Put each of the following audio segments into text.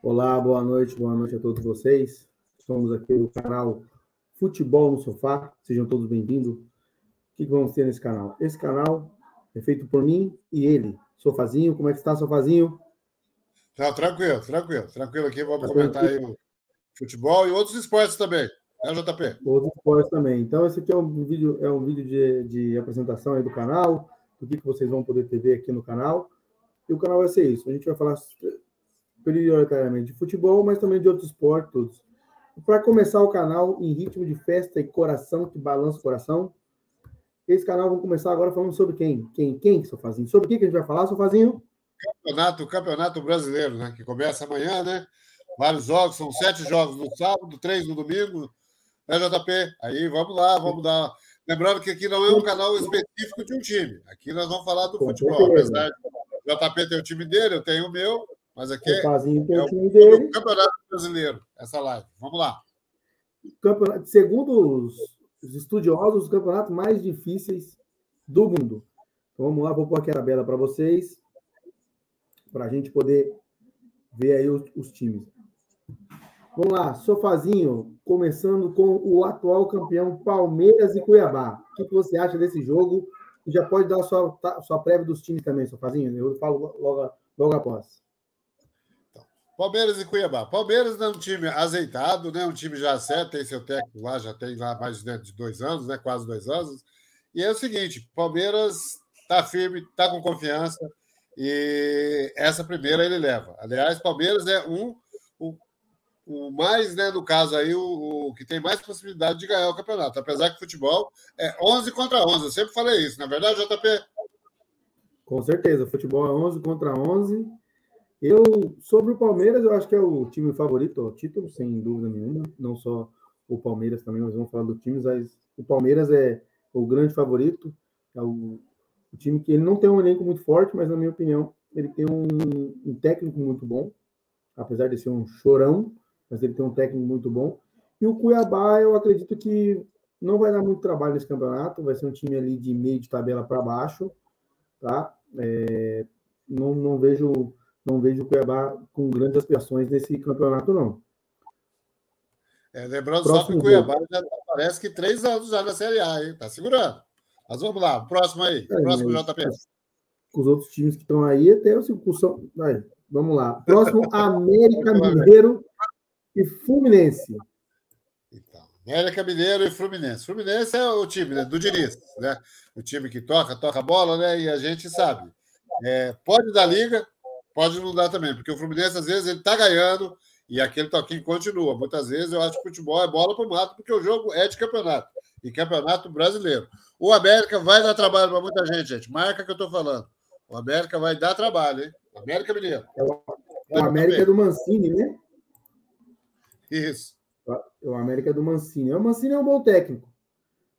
Olá, boa noite a todos vocês. Estamos aqui no canal Futebol no Sofá. Sejam todos bem-vindos. O que vamos ter nesse canal? Esse canal é feito por mim e ele. Sofazinho, como é que está, Sofazinho? Tá, tranquilo aqui. Vamos comentar aí o futebol e outros esportes também, né, JP? Outros esportes também. Então, esse aqui é um vídeo de apresentação aí do canal, do que vocês vão poder ver aqui no canal. E o canal vai ser isso. A gente vai falar prioritariamente de futebol, mas também de outros esportes, todos. Para começar o canal em ritmo de festa e coração que balança o coração, esse canal vamos começar agora falando sobre quem, Sofazinho? Sobre o que a gente vai falar, Sofazinho? Campeonato Brasileiro, né? Que começa amanhã, né? Vários jogos, são 7 jogos no sábado, 3 no domingo, né, JP? Aí vamos lá, vamos dar. Lembrando que aqui não é um canal específico de um time. Aqui nós vamos falar do futebol. Apesar de o JP ter o time dele, eu tenho o meu, mas aqui é o Campeonato Brasileiro, essa live. Vamos lá. Segundo os estudiosos, os campeonatos mais difíceis do mundo. Então, vamos lá, vou pôr aqui a tabela para vocês, para a gente poder ver aí os times. Vamos lá, Sofazinho, começando com o atual campeão Palmeiras e Cuiabá. O que você acha desse jogo? E já pode dar a sua prévia dos times também, Sofazinho. Eu falo logo após. Palmeiras e Cuiabá. Palmeiras é um time azeitado, né? Um time já certo, tem seu técnico lá, já tem lá mais de 2 anos, né? Quase 2 anos. E é o seguinte, Palmeiras está firme, está com confiança, e essa primeira ele leva. Aliás, Palmeiras é o mais, né, no caso aí, o que tem mais possibilidade de ganhar o campeonato. Apesar que futebol é 11 contra 11. Eu sempre falei isso, na verdade, JP? Com certeza, futebol é 11 contra 11. Sobre o Palmeiras, eu acho que é o time favorito ao título, sem dúvida nenhuma. Não só o Palmeiras também, nós vamos falar do time, mas o Palmeiras é o grande favorito. É o time que ele não tem um elenco muito forte, mas, na minha opinião, ele tem um técnico muito bom, apesar de ser um chorão, mas ele tem um técnico muito bom. E o Cuiabá, eu acredito que não vai dar muito trabalho nesse campeonato, vai ser um time ali de meio de tabela para baixo, tá? Não vejo o Cuiabá com grandes aspirações nesse campeonato, não. Lembrando só que o Cuiabá já parece que 3 anos já na Série A, hein? Tá segurando. Mas vamos lá, próximo aí. Próximo JP. Os outros times que estão aí, até o circunção. Vamos lá. Próximo, América Mineiro e Fluminense. Então, América Mineiro e Fluminense. Fluminense é o time, né, do Diniz, né? O time que toca a bola, né? E a gente sabe. Pode dar liga, pode não dar também, porque o Fluminense, às vezes, ele tá ganhando e aquele toquinho continua. Muitas vezes eu acho que o futebol é bola para o mato, porque o jogo é de campeonato. E campeonato brasileiro. O América vai dar trabalho para muita gente. Marca que eu estou falando. O América vai dar trabalho, hein? América Mineiro. O América é do Mancini, né? Isso. O América é do Mancini. O Mancini é um bom técnico.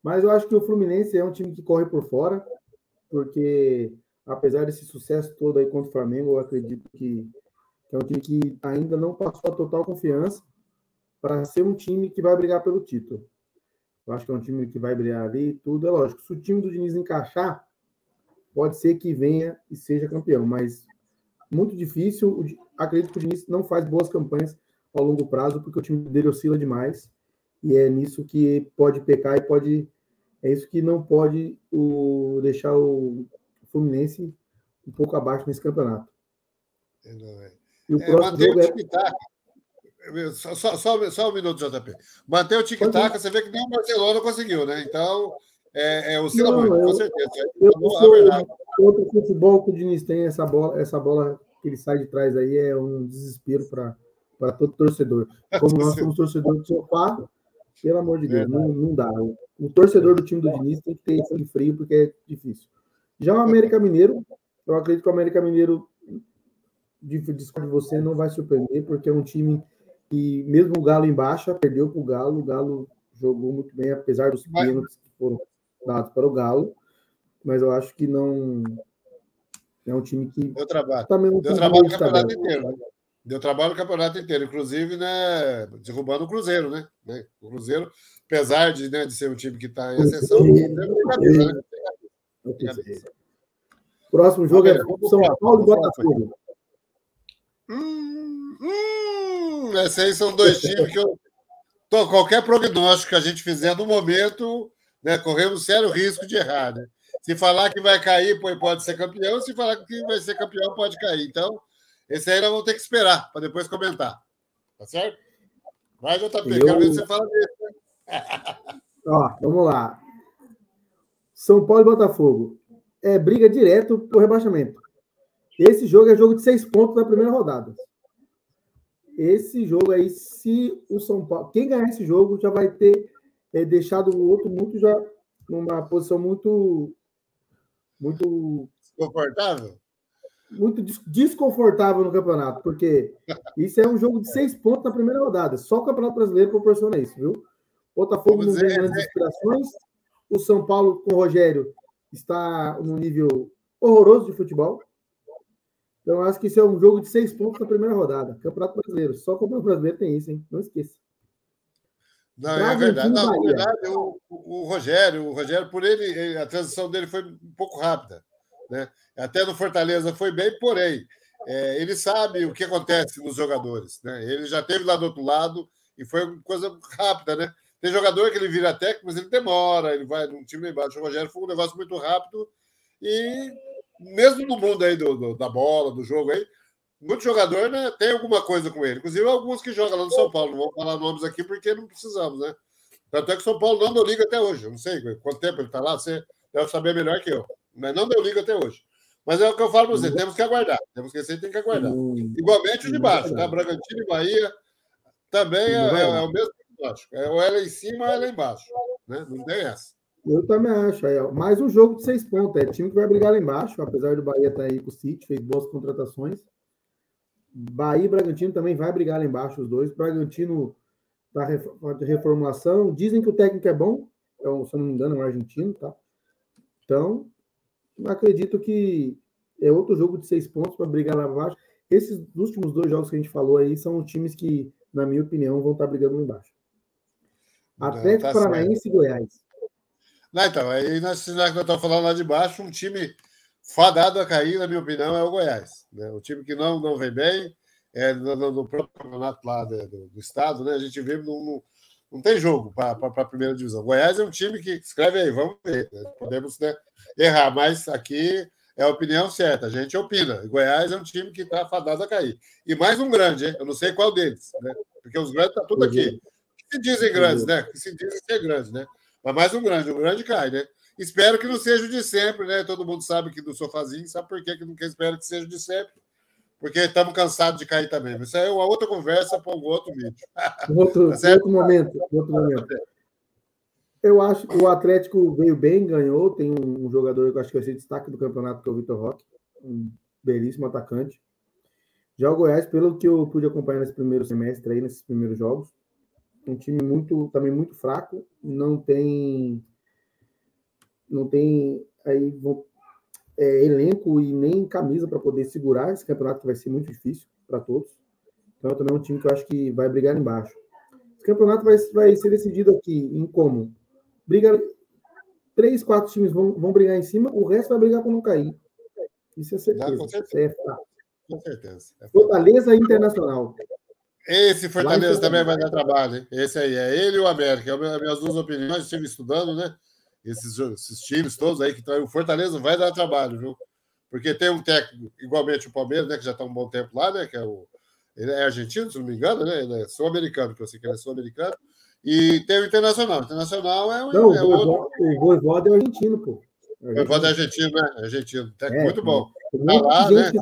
Mas eu acho que o Fluminense é um time que corre por fora, porque, apesar desse sucesso todo aí contra o Flamengo, eu acredito que é um time que ainda não passou a total confiança para ser um time que vai brigar pelo título. Eu acho que é um time que vai brigar ali, tudo é lógico. Se o time do Diniz encaixar, pode ser que venha e seja campeão, mas muito difícil. Acredito que o Diniz não faz boas campanhas ao longo prazo, porque o time dele oscila demais, e é nisso que pode pecar e é isso que não pode deixar o Fluminense um pouco abaixo nesse campeonato. E o próximo jogo Só um minuto, JP. Manter o tic-tac, você vê que nem o Barcelona conseguiu, né? Então, oscila muito, com certeza. Outro futebol que o Diniz tem, essa bola que ele sai de trás aí é um desespero para todo torcedor. Como nós somos torcedores do Sofá, pelo amor de Deus, não dá. O torcedor do time do Diniz tem que ter sangue frio, porque é difícil. Já o América Mineiro, eu acredito que o América Mineiro, discordo de você, não vai surpreender, porque é um time que, mesmo o Galo em baixa, perdeu para o Galo jogou muito bem, apesar dos pênaltis que foram dados para o Galo, mas eu acho que não é um time que... Deu trabalho no campeonato inteiro. Deu trabalho no campeonato inteiro, inclusive, né, derrubando o Cruzeiro, né? O Cruzeiro, apesar de ser um time que está em ascensão, Próximo jogo é São Paulo e Botafogo. Esses aí são dois times que qualquer prognóstico que a gente fizer no momento, né, corremos sério risco de errar. Né? Se falar que vai cair, pode ser campeão. Se falar que vai ser campeão, pode cair. Então, esse aí nós vamos ter que esperar para depois comentar. Tá certo? Vai, JP, quero ver se você fala desse. Ó, vamos lá. São Paulo e Botafogo. É briga direto por rebaixamento. Esse jogo é jogo de 6 pontos na primeira rodada. Esse jogo aí, se o São Paulo... Quem ganhar esse jogo já vai ter deixado o outro muito já numa posição muito confortável? Muito desconfortável no campeonato, porque isso é um jogo de 6 pontos na primeira rodada. Só o Campeonato Brasileiro proporciona isso, viu? O Botafogo não tem grandes inspirações. O São Paulo, com o Rogério, está num nível horroroso de futebol. Então, eu acho que isso é um jogo de 6 pontos na primeira rodada. Campeonato Brasileiro. Só o Campeonato Brasileiro tem isso, hein? Não esqueça. Não, é verdade. Não, na verdade, o Rogério, por ele, a transição dele foi um pouco rápida. Né? Até no Fortaleza foi bem, porém, ele sabe o que acontece nos jogadores. Né? Ele já esteve lá do outro lado e foi uma coisa rápida, né? Tem jogador que ele vira técnico, mas ele demora, ele vai num time lá embaixo. O Rogério foi um negócio muito rápido e mesmo no mundo aí da bola, do jogo aí, muito jogador, né, tem alguma coisa com ele. Inclusive alguns que jogam lá no São Paulo. Não vou falar nomes aqui porque não precisamos, né? Tanto é que o São Paulo não deu liga até hoje. Eu não sei quanto tempo ele está lá, você deve saber melhor que eu. Mas não deu liga até hoje. Mas é o que eu falo para você, temos que aguardar. Temos que tem que aguardar. Igualmente o de baixo, tá? Bragantino e Bahia também é o mesmo lógico. Ou ela em cima ou ela embaixo. Né? Não tem essa. Eu também acho. Mais um jogo de 6 pontos. É time que vai brigar lá embaixo, apesar do Bahia estar aí com o City, fez boas contratações. Bahia e Bragantino também vai brigar lá embaixo, os dois. Bragantino está de reformulação. Dizem que o técnico é bom. Se eu não me engano, é um argentino, tá? Então, acredito que é outro jogo de 6 pontos para brigar lá embaixo. Esses últimos 2 jogos que a gente falou aí são os times que, na minha opinião, vão estar brigando lá embaixo. Atlético Paranaense e Goiás. Não, então, aí nós estamos falando lá de baixo, um time fadado a cair, na minha opinião, é o Goiás. Né? O time que não vem bem, no próprio campeonato lá do estado, né? A gente vê não tem jogo para a primeira divisão. Goiás é um time que, escreve aí, vamos ver, né? Podemos, né, errar, mas aqui é a opinião certa, a gente opina. Goiás é um time que está fadado a cair. E mais um grande, hein? Eu não sei qual deles, né? Porque os grandes estão tudo aqui. Que se dizem grandes, né? Que se dizem ser grandes, né? Mas mais um grande cai, né? Espero que não seja o de sempre, né? Todo mundo sabe que do sofazinho, sabe por que não espera que seja o de sempre? Porque estamos cansados de cair também. Isso aí é uma outra conversa para um outro vídeo. Outro momento. Eu acho que o Atlético veio bem, ganhou. Tem um jogador que eu acho que vai ser destaque do campeonato, que é o Vitor Roque. Um belíssimo atacante. Já o Goiás, pelo que eu pude acompanhar nesse primeiro semestre, aí, nesses primeiros jogos, um time também muito fraco. Não tem aí elenco e nem camisa para poder segurar esse campeonato, que vai ser muito difícil para todos. Então, também é um time que eu acho que vai brigar embaixo. Esse campeonato vai ser decidido aqui em como? 3, 4 times vão brigar em cima, o resto vai brigar para não cair. Isso é certeza. Com certeza. Com certeza. Fortaleza Internacional. Esse Fortaleza também vai dar trabalho, hein? Esse aí, é ele e o América. As minhas 2 opiniões, estive estudando, né? Esses times todos aí que estão. O Fortaleza vai dar trabalho, viu? Porque tem um técnico, igualmente o Palmeiras, né? Que já está um bom tempo lá, né? Ele é argentino, se não me engano, né? Ele é sul-americano, que eu sei que ele é sul-americano. E tem o Internacional. O Internacional outro. O Voivoda é argentino, pô. O Voivoda é argentino, né? Argentino. Muito bom. Tá lá, né?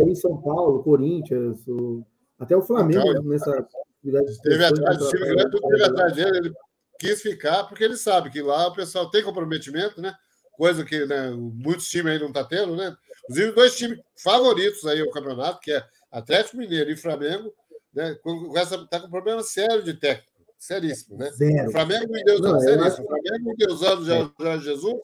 Aí, São Paulo, Corinthians, até o Flamengo então, nessa. Teve atrás dele, ele quis ficar, porque ele sabe que lá o pessoal tem comprometimento, né? Coisa que, né, muitos times aí não estão tendo, né? Inclusive, 2 times favoritos aí ao campeonato, que é Atlético Mineiro e Flamengo, né? Está com um problema sério de técnico, seríssimo, né? Zero. O Flamengo me deu usando, seríssimo. O Flamengo me deu usando Jorge Jesus,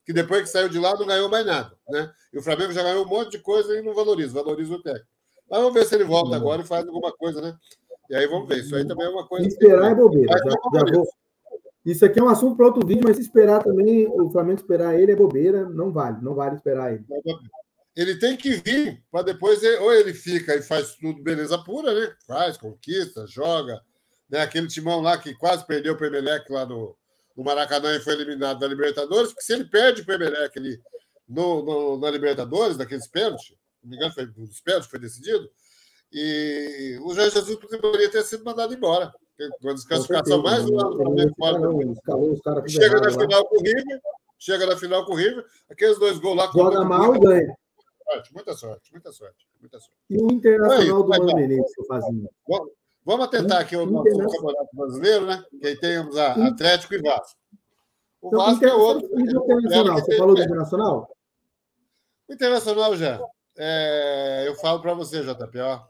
que depois que saiu de lá não ganhou mais nada, né? E o Flamengo já ganhou um monte de coisa e não valoriza o técnico. Mas vamos ver se ele volta agora e faz alguma coisa, né? E aí vamos ver. Isso aí também é uma coisa. Esperar é bobeira. Isso aqui é um assunto para outro vídeo, mas se esperar também, o Flamengo esperar ele é bobeira, não vale esperar ele. ele tem que vir para depois, ou ele fica e faz tudo beleza pura, né? Faz, conquista, joga. Né? Aquele timão lá que quase perdeu o Emelec lá no Maracanã e foi eliminado da Libertadores, porque se ele perde o Emelec ali na Libertadores, daqueles pênaltis, não me engano, foi dos pênaltis, foi decidido, e o Jorge Jesus poderia ter sido mandado embora. Uma desclassificação mais um ano fora. Chega na final com o River, aqueles 2 gols lá. Joga mal e ganha. Muita sorte. E o Internacional do Mano Menezes fazendo. Vamos tentar aqui o nosso Campeonato Brasileiro, né? Que aí temos Atlético e Vasco. O Vasco é outro. Você falou do Internacional? O Internacional já. Eu falo para você, JP, ó.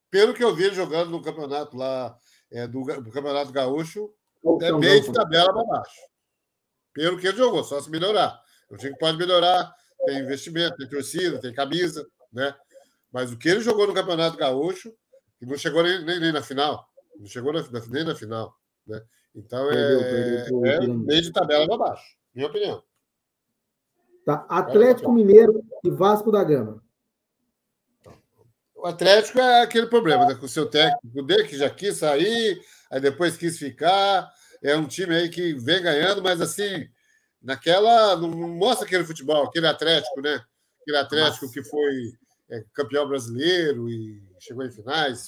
Pelo que eu vi jogando no campeonato lá, do Campeonato Gaúcho, é bem de tabela para baixo. Pelo que ele jogou, só se melhorar. O time pode melhorar, tem investimento, tem torcida, tem camisa, né? Mas o que ele jogou no Campeonato Gaúcho, que não chegou nem na final. Não chegou nem na final. Né? Então, perdeu meio de tabela para baixo, minha opinião. Tá. Atlético Mineiro e Vasco da Gama. O Atlético é aquele problema, né? Com o seu técnico dele, que já quis sair, aí depois quis ficar. É um time aí que vem ganhando, mas assim, não mostra aquele futebol, aquele Atlético, né? Aquele Atlético que foi campeão brasileiro e chegou em finais.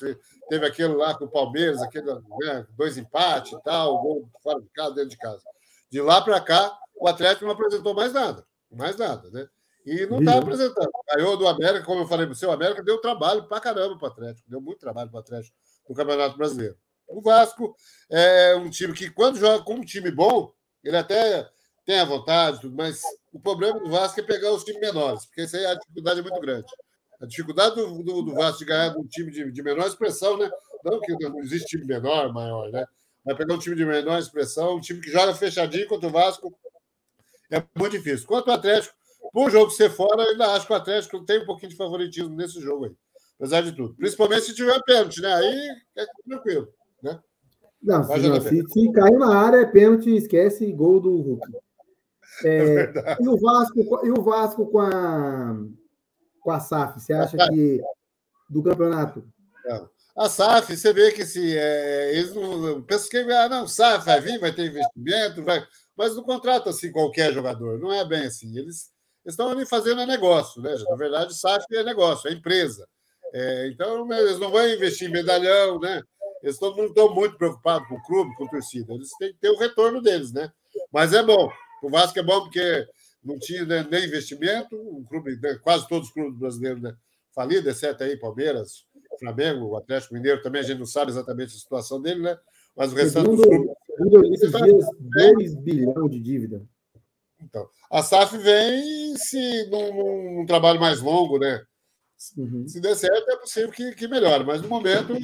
Teve aquele lá com o Palmeiras, aquele, né, 2 empates e tal, gol fora de casa, dentro de casa. De lá para cá, o Atlético não apresentou mais nada, né? E não está apresentando. Ganhou do América, como eu falei para o seu, América deu trabalho para caramba para o Atlético, deu muito trabalho para o Atlético no Campeonato Brasileiro. O Vasco é um time que, quando joga com um time bom, ele até tem a vontade, tudo, mas o problema do Vasco é pegar os times menores, porque isso aí a dificuldade é muito grande. A dificuldade do Vasco de ganhar de um time de menor expressão, né? Não que não existe time menor, maior, né? Mas pegar um time de menor expressão, um time que joga fechadinho contra o Vasco, é muito difícil. Quanto ao Atlético, por jogo ser fora, eu ainda acho que o Atlético tem um pouquinho de favoritismo nesse jogo aí, apesar de tudo. Principalmente se tiver pênalti, né? Aí é tranquilo, né? Não, se cair na área, é pênalti, esquece, gol do Hulk. E o Vasco com a SAF, você acha que do campeonato? A SAF, você vê que eles não pensam que SAF vai vir, vai ter investimento, mas não contrata assim qualquer jogador, não é bem assim. Eles estão ali fazendo negócio, né? Na verdade, SAF é negócio, é empresa. Então, eles não vão investir em medalhão, né? Eles não estão muito preocupados com o clube, com a torcida. Eles têm que ter o retorno deles, né? Mas é bom. O Vasco é bom porque não tinha nem investimento, um clube, quase todos os clubes brasileiros, né, falidos, exceto aí Palmeiras, Flamengo, o Atlético Mineiro também, a gente não sabe exatamente a situação dele, né? Mas o restante dos clubes... 2 bilhões de dívida. Então, a SAF vem se num trabalho mais longo, né? Se der certo, é possível que melhore, mas no momento,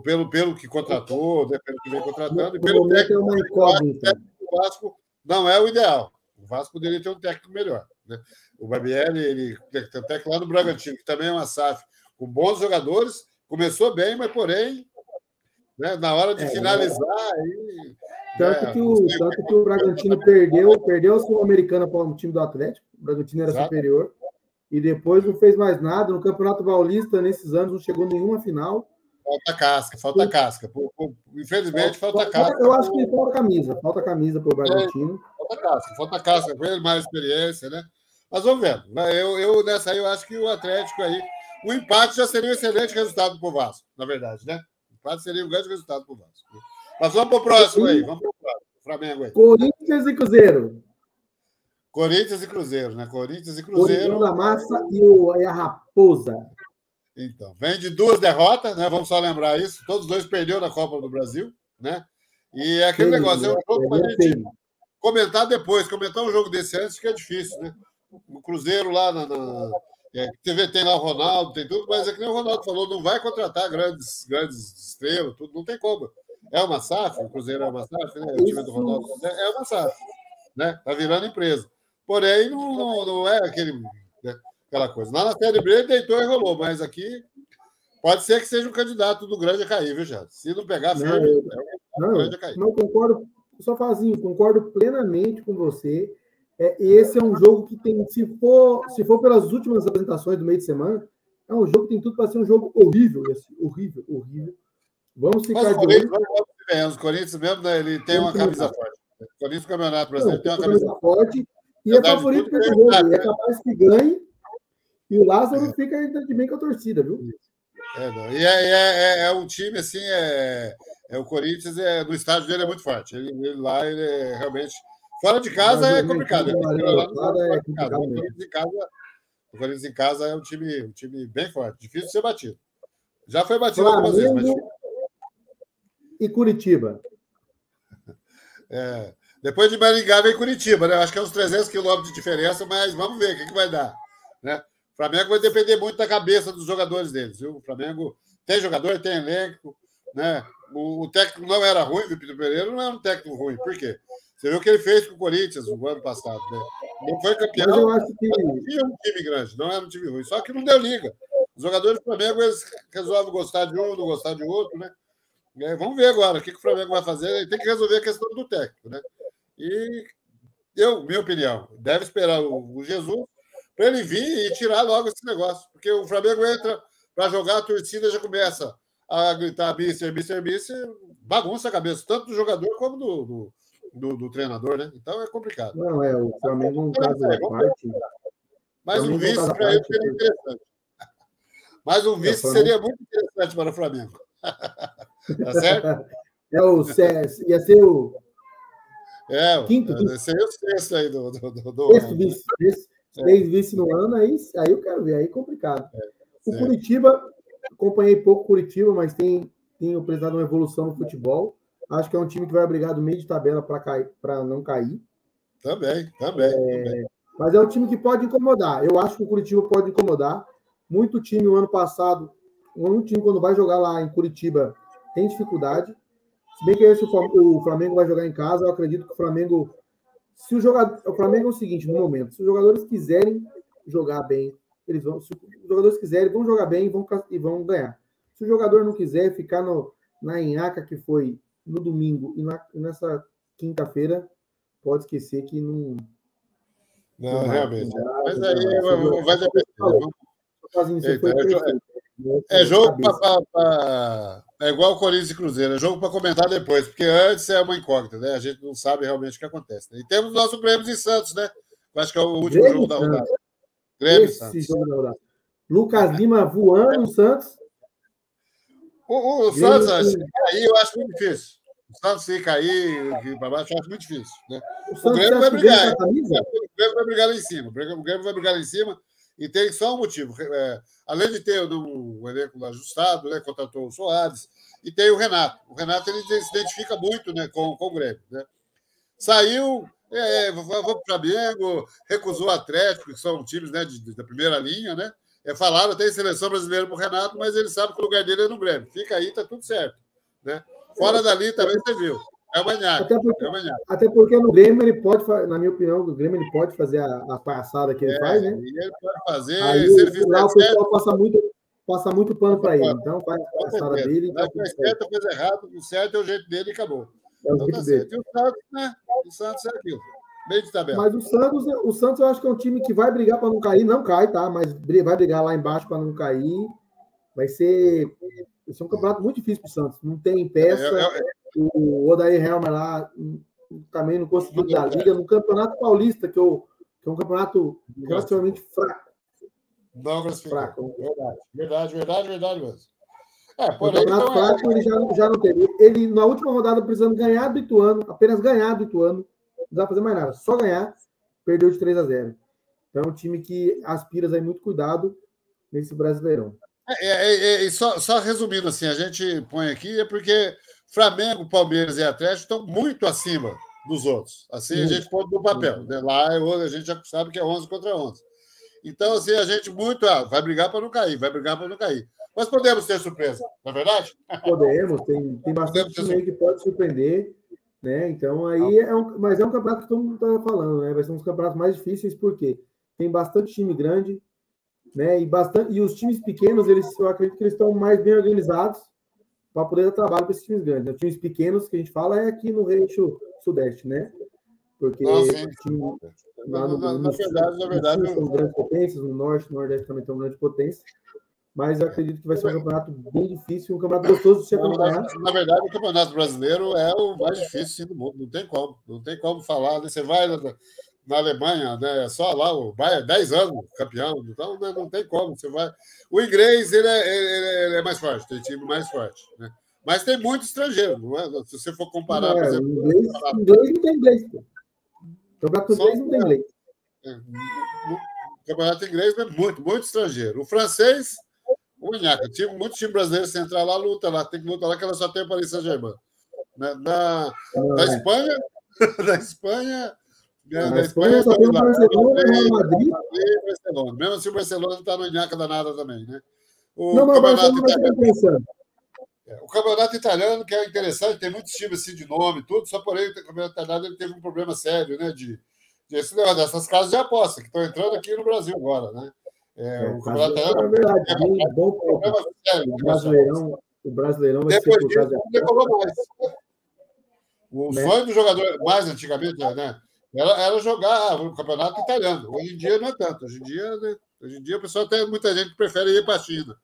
pelo que contratou, né, pelo que vem contratando, e pelo técnico, o Vasco não é o ideal. O Vasco poderia ter um técnico melhor. Né? O Barbieri, ele tem um técnico lá no Bragantino, que também é uma SAF com bons jogadores, começou bem, mas porém, né, na hora de finalizar... Tanto que o Bragantino perdeu a Sul-Americana para o time do Atlético, o Bragantino era superior, e depois não fez mais nada. No Campeonato Paulista, nesses anos, não chegou nenhuma final. Falta casca. Infelizmente, falta casca. Eu acho que falta camisa para o Bragantino. Falta casca, com ele mais experiência, né? Mas vamos ver. Nessa aí, eu acho que o Atlético aí, o empate já seria um excelente resultado para o Vasco, na verdade, né? O empate seria um grande resultado para o Vasco. Mas vamos para o próximo aí, Flamengo aí. Corinthians e Cruzeiro. Corinthians e Cruzeiro, né? Corinthians e Cruzeiro. Da Massa e a Raposa. Então, vem de 2 derrotas, né? Vamos só lembrar isso. Todos os 2 perderam na Copa do Brasil, né? E é aquele negócio, é um jogo para a gente comentar depois. Comentar um jogo desse antes que é difícil, né? O Cruzeiro lá tem lá o Ronaldo, tem tudo, mas é que nem o Ronaldo falou, não vai contratar grandes estrelas, tudo, não tem como. É uma SAF, o Cruzeiro é uma SAF, né? O time do Ronaldo é uma SAF, né? Tá virando empresa. Porém, não é aquela coisa. Lá na Série B ele deitou e rolou, mas aqui pode ser que seja um candidato do grande a cair, viu, Jado? Se não pegar firme, grande a cair. Não concordo, concordo plenamente com você. E esse é um jogo que tem, se for pelas últimas apresentações do meio de semana, é um jogo que tem tudo para ser um jogo horrível, assim, horrível, horrível. Vamos ficar de olho. Os Corinthians mesmo, né, ele tem uma camisa forte. O Corinthians, Campeonato Brasileiro, tem uma camisa forte. E é favorito para esse jogo. E é capaz que ganhe. E o Lázaro fica de bem com a torcida, viu? É um time, assim, o Corinthians, no estádio dele é muito forte. Ele lá, ele é realmente... Fora de casa é complicado. O Corinthians em casa é um time bem forte. Difícil de ser batido. Já foi batido algumas vezes, mas... E Curitiba? Depois de Maringá vem Curitiba, né? Acho que é uns 300 quilômetros de diferença, mas vamos ver o que vai dar, né? O Flamengo vai depender muito da cabeça dos jogadores deles, viu? O Flamengo tem jogador, tem elenco, né? O técnico não era ruim, o Vitor Pereira não era um técnico ruim. Por quê? Você viu o que ele fez com o Corinthians no ano passado, né? Não foi campeão, mas eu acho que tinha um time grande, não era um time ruim, só que não deu liga. Os jogadores do Flamengo, eles resolvem gostar de um, não gostar de outro, né? Vamos ver agora o que o Flamengo vai fazer. Ele tem que resolver a questão do técnico, né? E minha opinião, deve esperar o Jesus para ele vir e tirar logo esse negócio. Porque o Flamengo entra para jogar, a torcida já começa a gritar Mister, bagunça a cabeça, tanto do jogador como do treinador, né? Então é complicado. Não, o Flamengo é um caso à parte. Mas um vice para ele seria interessante. Mas um vice seria muito interessante para o Flamengo. Tá certo? Ia ser o quinto. Seria o sexto aí do ano. Seis vice no ano, aí eu quero ver, aí é complicado. O Curitiba, acompanhei pouco Curitiba, mas tem apresentado uma evolução no futebol. Acho que é um time que vai brigar do meio de tabela para não cair. Também. Mas é um time que pode incomodar. Eu acho que o Curitiba pode incomodar. Muito time o ano passado, quando vai jogar lá em Curitiba, tem dificuldade. Se bem que o Flamengo vai jogar em casa, eu acredito que o Flamengo... O Flamengo é o seguinte, no momento, se os jogadores quiserem jogar bem, se os jogadores quiserem, vão jogar bem e vão ganhar. Se o jogador não quiser ficar na enhaca que foi no domingo e nessa quinta-feira, pode esquecer que não... Não, realmente. Mas aí vai depender. É jogo para... É igual o Corinthians e Cruzeiro, é jogo para comentar depois, porque antes é uma incógnita, né? A gente não sabe realmente o que acontece. Né? E temos o nosso Grêmio e Santos, né? Eu acho que é o último jogo da rodada. Grêmio e Santos. Jogo da rodada. Lucas Lima voando no Santos. O Santos, aí eu acho muito difícil. O Santos se cair para baixo, eu acho muito difícil. Né? O Grêmio vai brigar. O Grêmio vai brigar lá em cima. O Grêmio vai brigar lá em cima. E tem só um motivo. Além de ter um elenco ajustado, né, contratou o Soares, e tem o Renato. O Renato ele se identifica muito, né, com o Grêmio. Né? Saiu, vou para o Flamengo, recusou o Atlético, que são times, né, da primeira linha. Né? Falaram até em seleção brasileira para o Renato, mas ele sabe que o lugar dele é no Grêmio. Fica aí, está tudo certo. Né? Fora dali também você viu. É o Manhaca. Até porque no Grêmio ele pode, na minha opinião, no Grêmio ele pode fazer a palhaçada que ele faz, né? Ele pode fazer. Aí se ele fizer lá o pessoal passa muito pano para ele. Então faz a palhaçada dele. Não fez certo, fez errado. O certo é o jeito dele e acabou. É o jeito dele. E o Santos, né? O Santos é aquilo. Meio de tabela. Mas o Santos eu acho que é um time que vai brigar para não cair. Não cai, tá? Mas vai brigar lá embaixo para não cair. Vai ser um campeonato muito difícil para o Santos. Não tem peça. O Odair Helmer lá também não conseguiu dar liga. No Campeonato Paulista, que é um campeonato relativamente fraco. Não fraco. Verdade mesmo. O campeonato fraco ele já não teve. Ele, na última rodada, precisando ganhar do Ituano, apenas ganhar do Ituano, não dá fazer mais nada. Só ganhar, perdeu de 3-0. Então é um time que aspira aí muito cuidado nesse Brasileirão. Só resumindo assim, a gente põe aqui, porque Flamengo, Palmeiras e Atlético estão muito acima dos outros. Assim, a gente põe no papel. Né? Lá a gente já sabe que é 11 contra 11. Então, assim, a gente muito... vai brigar para não cair. Mas podemos ter surpresa, não é verdade? Podemos. Tem bastante time aí que pode surpreender. Né? Então, aí mas é um campeonato que todo mundo está falando. Né? Vai ser um dos campeonatos mais difíceis, porque tem bastante time grande, né? E os times pequenos, eu acredito que eles estão mais bem organizados para poder dar trabalho para esses times grandes. Os times pequenos que a gente fala é aqui no eixo sudeste, né? porque Não, sim. Lá no na verdade, são grandes potências, no Norte, no Nordeste também tem uma grande potência, mas eu acredito que vai ser um campeonato bem difícil, um campeonato gostoso de se acompanhar. Na verdade, o Campeonato Brasileiro é o mais difícil do mundo, não tem como falar. Né? Você vai na Alemanha, né? Só lá o Bayern, 10 anos campeão, então né? Não tem como. Você vai. O inglês ele é mais forte, tem time mais forte, né? Mas tem muito estrangeiro, não é? Se você for comparar, por exemplo. Inglês não tem inglês, pô. O campeonato inglês não tem inglês. O campeonato inglês é muito estrangeiro. O francês, muito time brasileiro, se entrar lá, luta lá, tem que lutar lá, que ela só tem o Paris Saint-Germain. Na Espanha, na Espanha só tem o Barcelona, o Real Madrid. Barcelona. Mesmo assim, o Barcelona não está no nhaca danada também, né? Não, mas o Barcelona vai ser interessante. O campeonato italiano, que é interessante, tem muitos times assim de nome, tudo, só porém o campeonato italiano ele teve um problema sério, né? Dessas casas de aposta que estão entrando aqui no Brasil agora, né? O campeonato italiano. É verdade, bom problema sério. O Brasileirão vai ser por causa mais. O sonho do jogador, mais antigamente, né? Era jogar o campeonato italiano. Hoje em dia não é tanto. Hoje em dia o pessoal tem muita gente que prefere ir para a China.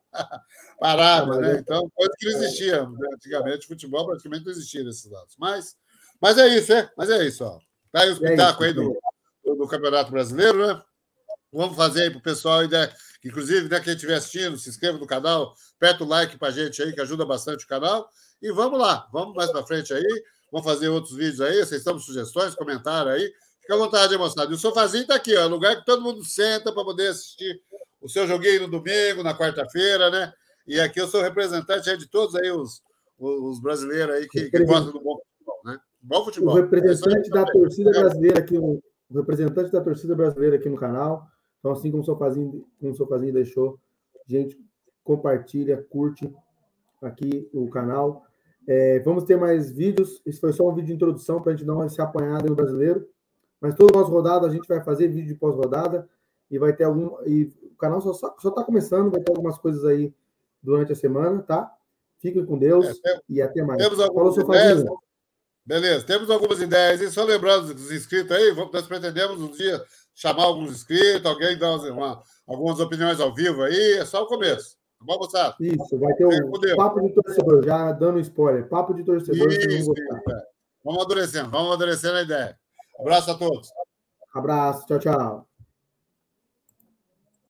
Parada, né? Então, coisa que não existia. Né? Antigamente, futebol praticamente não existia nesses lados. Mas é isso, é? Mas é isso, ó. Tá aí o espetáculo aí do Campeonato Brasileiro, né? Vamos fazer aí para o pessoal, inclusive, né, quem estiver assistindo, se inscreva no canal, aperta o like para a gente aí, que ajuda bastante o canal. E vamos lá, vamos mais para frente aí. Vamos fazer outros vídeos aí. Vocês estão com sugestões, comentário aí. Fica à vontade, moçada. E o sofazinho está aqui, ó, lugar que todo mundo senta para poder assistir o seu joguinho no domingo, na quarta-feira, né? E aqui eu sou representante de todos aí os brasileiros aí que gostam do bom futebol, né? Bom futebol. O representante da torcida brasileira aqui, o representante da torcida brasileira aqui no canal. Então, assim como o Sofazinho deixou, gente, compartilha, curte aqui o canal. Vamos ter mais vídeos. Isso foi só um vídeo de introdução para a gente não se apanhar no brasileiro. Mas toda pós-rodada a gente vai fazer vídeo de pós-rodada e vai ter e o canal só está começando, vai ter algumas coisas aí durante a semana, tá? Fiquem com Deus e até mais. Temos algumas ideias. Beleza, temos algumas ideias. E só lembrando dos inscritos aí, nós pretendemos um dia chamar alguns inscritos, alguém dar algumas opiniões ao vivo aí. É só o começo. Tá bom, moçada? Isso, vai ter um papo de torcedor, já dando spoiler. Papo de torcedor. Isso, Vamos amadurecendo a ideia. Abraço a todos. Abraço, tchau, tchau.